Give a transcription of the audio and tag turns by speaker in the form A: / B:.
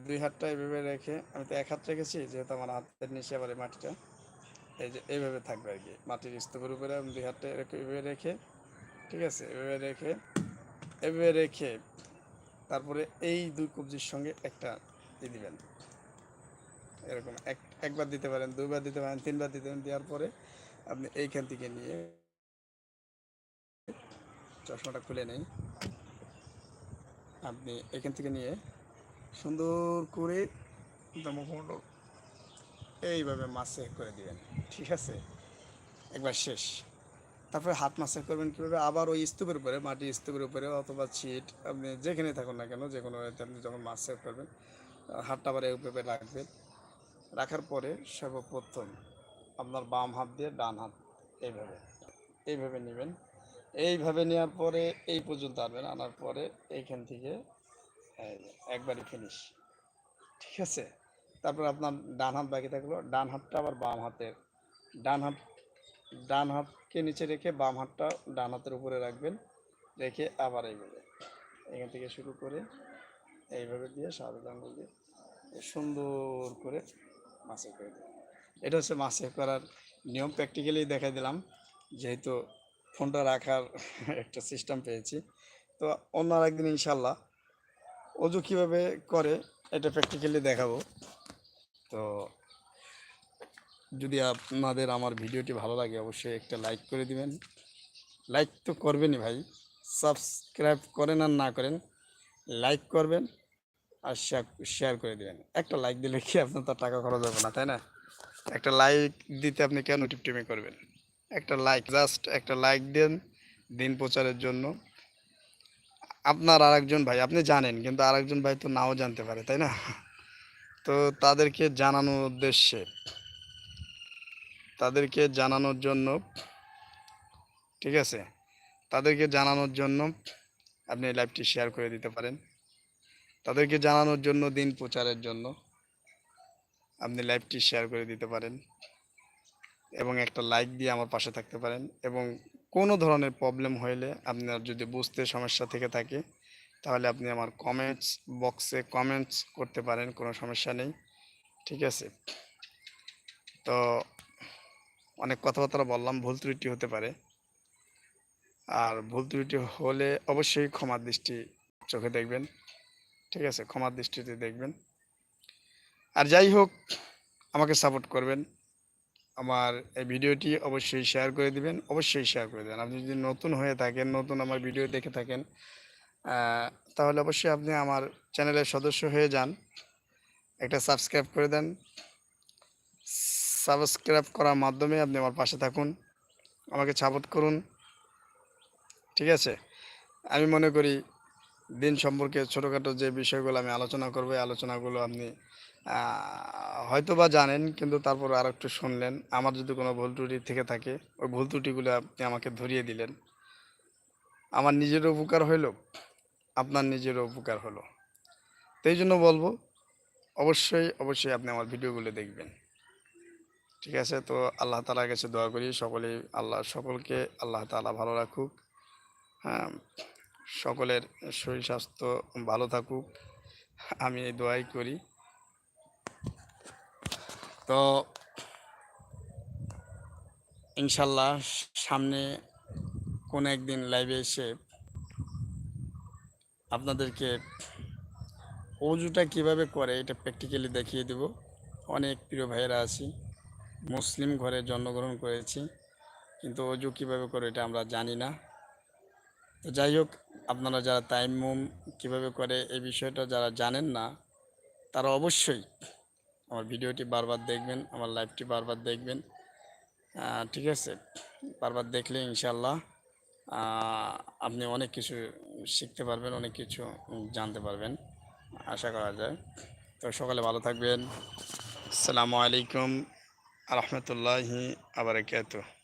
A: দুই হাতটা এইভাবে রেখে, আমি তো এক হাত রেখেছি যেহেতু আমার হাতের নিচে আবার এই মাটিটা এই যে এইভাবে থাকবে আর কি, মাটির স্তূপের উপরে আমি দুই হাতটা এইভাবে রেখে, ঠিক আছে, এভাবে রেখে তারপরে এই দুই কবজির সঙ্গে একটা দিবেন, এরকম একবার দিতে পারেন, দুইবার দিতে পারেন, তিনবার দিতে পারেন। দেওয়ার পরে আপনি এইখান থেকে নিয়ে চশমাটা খুলে নেই, আপনি এখান থেকে নিয়ে সুন্দর করে এইভাবে মাসে করে দিবেন, ঠিক আছে, একবার শেষ। তারপরে হাত মাসে করবেন কীভাবে, আবার ওই স্তূপের উপরে, মাটির স্তূপের উপরে অথবা ছিট, আপনি যেখানে থাকুন না কেন, যে কোনো আপনি যখন মাছ সেভ করবেন হাতটা আবার এইভাবে রাখবেন। রাখার পরে সর্বপ্রথম আপনার বাম হাত দিয়ে ডান হাত এইভাবে এইভাবে নেবেন। এইভাবে নেওয়ার পরে এই পর্যন্ত আনবেন, আনার পরে এইখান থেকে একবারই ফিনিশ, ঠিক আছে। তারপর আপনার ডান হাত বাকি থাকলো, ডান হাতটা আবার বাম হাতের, ডান হাত ডান হাতকে নিচে রেখে বাম হাতটা ডান হাতের উপরে রাখবেন, রেখে আবার এইভাবে এখান থেকে শুরু করে এইভাবে দিয়ে স্বাভাবিক আঙুল দিয়ে সুন্দর করে মাসে করে দেবেন। এটা হচ্ছে মাসে করার নিয়ম, প্র্যাকটিক্যালি দেখাই দিলাম যেহেতু ফোনটা রাখার একটা সিস্টেম পেয়েছি। তো অন্য আরেকদিন ইনশাল্লাহ অজু কীভাবে করে এটা প্র্যাকটিক্যালি দেখাবো। তো যদি আপনাদের আমার ভিডিওটি ভালো লাগে অবশ্যই একটা লাইক করে দিবেন, লাইক তো করবেনই ভাই, সাবস্ক্রাইব করেন আর না করেন লাইক করবেন আর শেয়ার করে দেবেন। একটা লাইক দিলে কি আপনার তো টাকা খরচ হবে না, তাই না? একটা লাইক দিতে আপনি কেন টিপটিপি করবেন? একটা লাইক, জাস্ট একটা লাইক দেন দিন প্রচারের জন্য। আপনার আরেকজন ভাই, আপনি জানেন কিন্তু আরেকজন ভাই তো নাও জানতে পারে, তাই না? তো তাদেরকে জানানোর উদ্দেশ্যে, তাদেরকে জানানোর জন্য, ঠিক আছে, তাদেরকে জানানোর জন্য আপনি লাইভটি শেয়ার করে দিতে পারেন। তাদেরকে জানানোর জন্য, দিন প্রচারের জন্য আপনি লাইভটি শেয়ার করে দিতে পারেন এবং একটা লাইক দিয়ে আমার পাশে থাকতে পারেন। এবং কোনো ধরনের প্রবলেম হইলে, আপনার যদি বুঝতে সমস্যা থেকে থাকে তাহলে আপনি আমার কমেন্টস বক্সে কমেন্টস করতে পারেন, কোনো সমস্যা নেই, ঠিক আছে। তো অনেক কথাবার্তা বললাম, ভুল ত্রুটি হতে পারে, আর ভুল ত্রুটি হলে অবশ্যই ক্ষমার দৃষ্টি চোখে দেখবেন, ঠিক আছে, ক্ষমার দৃষ্টিতে দেখবেন। আর যাই হোক, আমাকে সাপোর্ট করবেন, আমার এই ভিডিওটি অবশ্যই শেয়ার করে দিবেন, অবশ্যই শেয়ার করে দেবেন। আপনি যদি নতুন হয়ে থাকেন, নতুন আমার ভিডিও দেখে থাকেন, তাহলে অবশ্যই আপনি আমার চ্যানেলের সদস্য হয়ে যান, একটা সাবস্ক্রাইব করে দেন। সাবস্ক্রাইব করার মাধ্যমে আপনি আমার পাশে থাকুন, আমাকে সাপোর্ট করুন, ঠিক আছে। আমি মনে করি দিন সম্পর্কে ছোটোখাটো যে বিষয়গুলো আমি আলোচনা করবো, এই আলোচনাগুলো আপনি হয়তো বা জানেন, কিন্তু তারপর আর একটু শুনলেন। আমার যদি কোনো ভুল ত্রুটি থেকে থাকে, ওই ভুল ত্রুটিগুলো আপনি আমাকে ধরিয়ে দিলেন। আমার নিজেরও উপকার হইল, আপনার নিজেরও উপকার হলো। তো এই জন্য বলবো, অবশ্যই অবশ্যই আপনি আমার ভিডিওগুলো দেখবেন, ঠিক আছে। তো আল্লাহ তাআলার কাছে দোয়া করি সকলেই, সকলকে আল্লাহ তাআলা ভালো রাখুক, হ্যাঁ, সকলের শরীর স্বাস্থ্য ভালো থাকুক, আমি এই দোয়াই করি। তো ইনশাল্লাহ সামনে কোনো একদিন লাইভে এসে আপনাদেরকে অজুটা কিভাবে করে এটা প্র্যাকটিক্যালি দেখিয়ে দেব। অনেক প্রিয় ভাইয়েরা আছি, মুসলিম ঘরে জন্মগ্রহণ করেছি, কিন্তু অজু কীভাবে করে এটা আমরা জানি না। তো যাই হোক, আপনারা যারা তায়াম্মুম কীভাবে করে এই বিষয়টা যারা জানেন না, তারা অবশ্যই আমার ভিডিওটি বারবার দেখবেন, আমার লাইভটি বারবার দেখবেন, ঠিক আছে। বারবার দেখলে ইনশাল্লাহ আপনি অনেক কিছু শিখতে পারবেন, অনেক কিছু জানতে পারবেন, আশা করা যায়। তো সকালে ভালো থাকবেন। আসসালামু আলাইকুম রহমতুল্লাহি আ বারাকাতুহু।